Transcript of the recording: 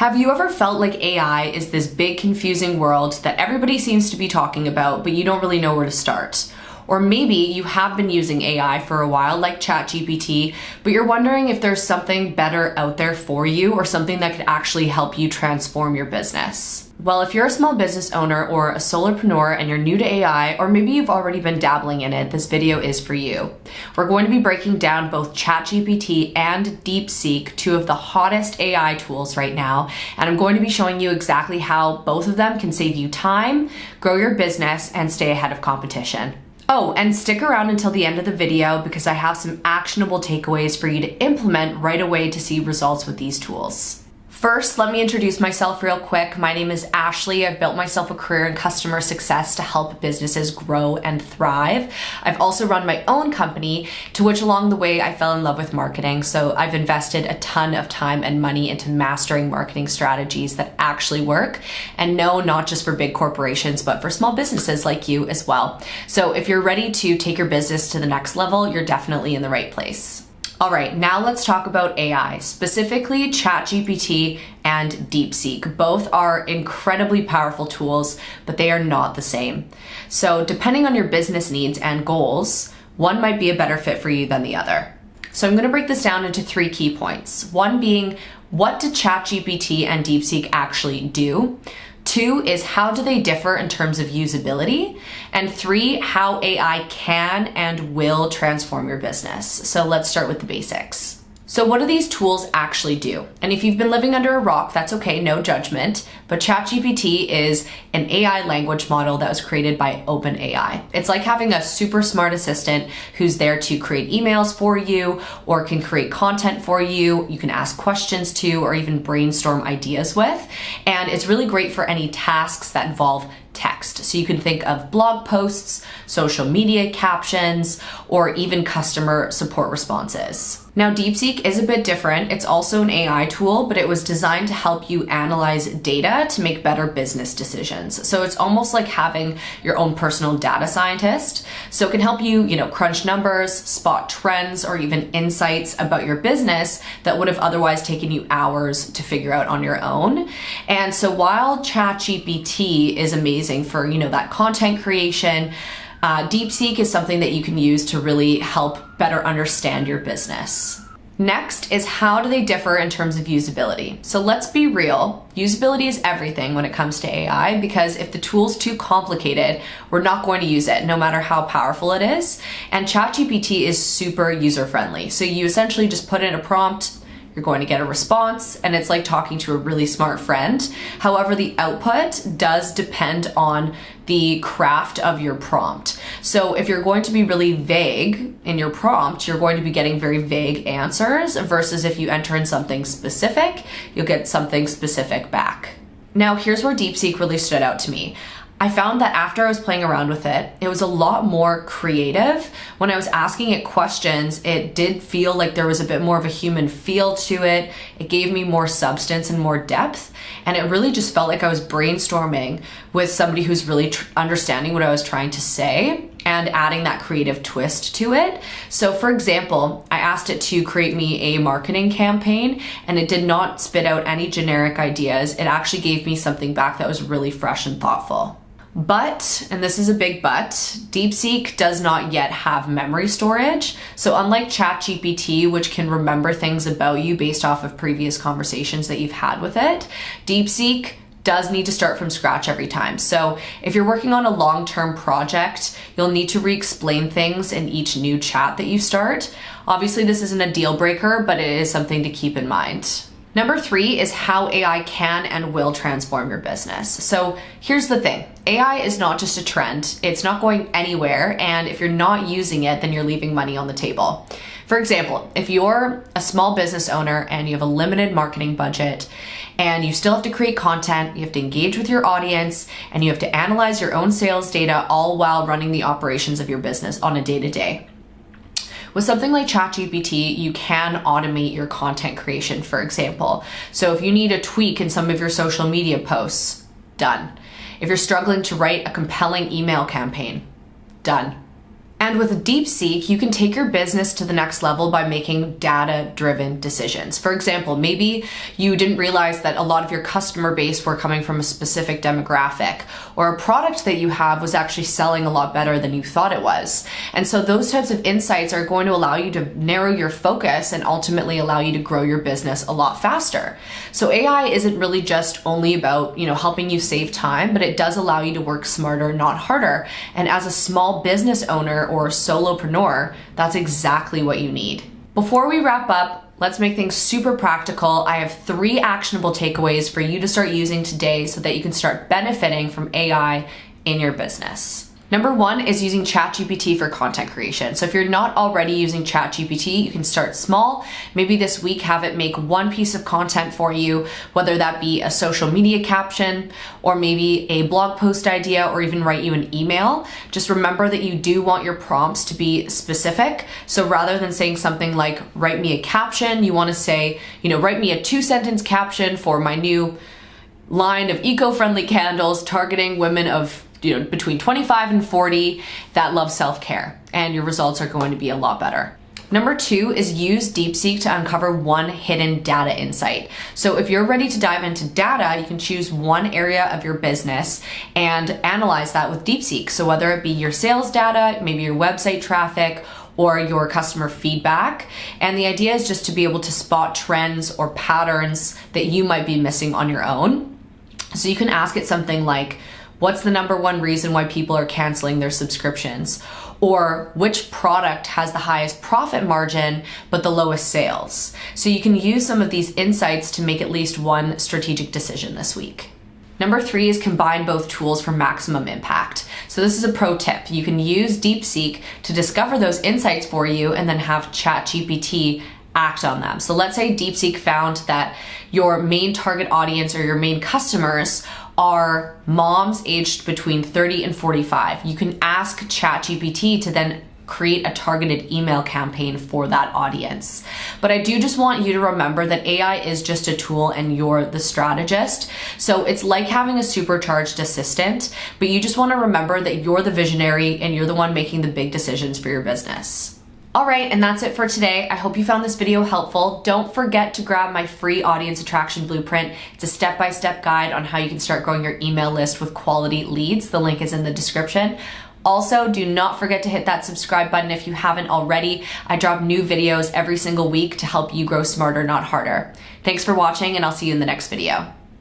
Have you ever felt like AI is this big confusing world that everybody seems to be talking about, but you don't really know where to start? Or maybe you have been using AI for a while, like ChatGPT, but you're wondering if there's something better out there for you or something that could actually help you transform your business. Well, if you're a small business owner or a solopreneur and you're new to AI, or maybe you've already been dabbling in it, this video is for you. We're going to be breaking down both ChatGPT and DeepSeek, two of the hottest AI tools right now, and I'm going to be showing you exactly how both of them can save you time, grow your business, and stay ahead of competition. Oh, and stick around until the end of the video because I have some actionable takeaways for you to implement right away to see results with these tools. First, let me introduce myself real quick. My name is Ashley. I've built myself a career in customer success to help businesses grow and thrive. I've also run my own company, to which along the way I fell in love with marketing. So I've invested a ton of time and money into mastering marketing strategies that actually work. And no, not just for big corporations, but for small businesses like you as well. So if you're ready to take your business to the next level, you're definitely in the right place. All right, now let's talk about AI, specifically ChatGPT and DeepSeek. Both are incredibly powerful tools, but they are not the same. So depending on your business needs and goals, one might be a better fit for you than the other. So I'm gonna break this down into 3 key points. One being, what do ChatGPT and DeepSeek actually do? 2 is, how do they differ in terms of usability? And 3, how AI can and will transform your business. So let's start with the basics. So what do these tools actually do? And if you've been living under a rock, that's okay, no judgment. But ChatGPT is an AI language model that was created by OpenAI. It's like having a super smart assistant who's there to create emails for you or can create content for you. You can ask questions to or even brainstorm ideas with. And it's really great for any tasks that involve text. So you can think of blog posts, social media captions, or even customer support responses. Now, DeepSeek is a bit different. It's also an AI tool, but it was designed to help you analyze data to make better business decisions. So it's almost like having your own personal data scientist. So it can help you, crunch numbers, spot trends, or even insights about your business that would have otherwise taken you hours to figure out on your own. And so while ChatGPT is amazing for, that content creation, DeepSeek is something that you can use to really help better understand your business. Next is, how do they differ in terms of usability? So let's be real, usability is everything when it comes to AI, because if the tool's too complicated, we're not going to use it, no matter how powerful it is. And ChatGPT is super user-friendly. So you essentially just put in a prompt, you're going to get a response, and it's like talking to a really smart friend. However, the output does depend on the craft of your prompt. So if you're going to be really vague in your prompt, you're going to be getting very vague answers, versus if you enter in something specific, you'll get something specific back. Now, here's where DeepSeek really stood out to me. I found that after I was playing around with it, it was a lot more creative. When I was asking it questions, it did feel like there was a bit more of a human feel to it. It gave me more substance and more depth. And it really just felt like I was brainstorming with somebody who's really understanding what I was trying to say and adding that creative twist to it. So for example, I asked it to create me a marketing campaign, and it did not spit out any generic ideas. It actually gave me something back that was really fresh and thoughtful. But, and this is a big but, DeepSeek does not yet have memory storage. So unlike ChatGPT, which can remember things about you based off of previous conversations that you've had with it, DeepSeek does need to start from scratch every time. So if you're working on a long-term project, you'll need to re-explain things in each new chat that you start. Obviously, this isn't a deal breaker, but it is something to keep in mind. Number 3 is how AI can and will transform your business. So here's the thing. AI is not just a trend. It's not going anywhere. And if you're not using it, then you're leaving money on the table. For example, if you're a small business owner and you have a limited marketing budget and you still have to create content, you have to engage with your audience, and you have to analyze your own sales data, all while running the operations of your business on a day-to-day. With something like ChatGPT, you can automate your content creation, for example. So if you need a tweak in some of your social media posts, done. If you're struggling to write a compelling email campaign, done. And with DeepSeek, you can take your business to the next level by making data-driven decisions. For example, maybe you didn't realize that a lot of your customer base were coming from a specific demographic, or a product that you have was actually selling a lot better than you thought it was. And so those types of insights are going to allow you to narrow your focus and ultimately allow you to grow your business a lot faster. So AI isn't really just only about, helping you save time, but it does allow you to work smarter, not harder. And as a small business owner or solopreneur, that's exactly what you need. Before we wrap up, let's make things super practical. I have 3 actionable takeaways for you to start using today so that you can start benefiting from AI in your business. Number 1 is using ChatGPT for content creation. So if you're not already using ChatGPT, you can start small. Maybe this week have it make one piece of content for you, whether that be a social media caption or maybe a blog post idea or even write you an email. Just remember that you do want your prompts to be specific. So rather than saying something like, write me a caption, you want to say, write me a 2-sentence caption for my new line of eco-friendly candles targeting women of between 25 and 40 that love self-care, and your results are going to be a lot better. Number 2 is use DeepSeek to uncover one hidden data insight. So if you're ready to dive into data, you can choose one area of your business and analyze that with DeepSeek. So whether it be your sales data, maybe your website traffic, or your customer feedback. And the idea is just to be able to spot trends or patterns that you might be missing on your own. So you can ask it something like, what's the number 1 reason why people are canceling their subscriptions? Or which product has the highest profit margin but the lowest sales? So you can use some of these insights to make at least one strategic decision this week. Number 3 is combine both tools for maximum impact. So this is a pro tip. You can use DeepSeek to discover those insights for you and then have ChatGPT act on them. So let's say DeepSeek found that your main target audience or your main customers are moms aged between 30 and 45. You can ask ChatGPT to then create a targeted email campaign for that audience. But I do just want you to remember that AI is just a tool and you're the strategist. So it's like having a supercharged assistant, but you just want to remember that you're the visionary and you're the one making the big decisions for your business. All right, and that's it for today. I hope you found this video helpful. Don't forget to grab my free audience attraction blueprint. It's a step-by-step guide on how you can start growing your email list with quality leads. The link is in the description. Also, do not forget to hit that subscribe button if you haven't already. I drop new videos every single week to help you grow smarter, not harder. Thanks for watching, and I'll see you in the next video.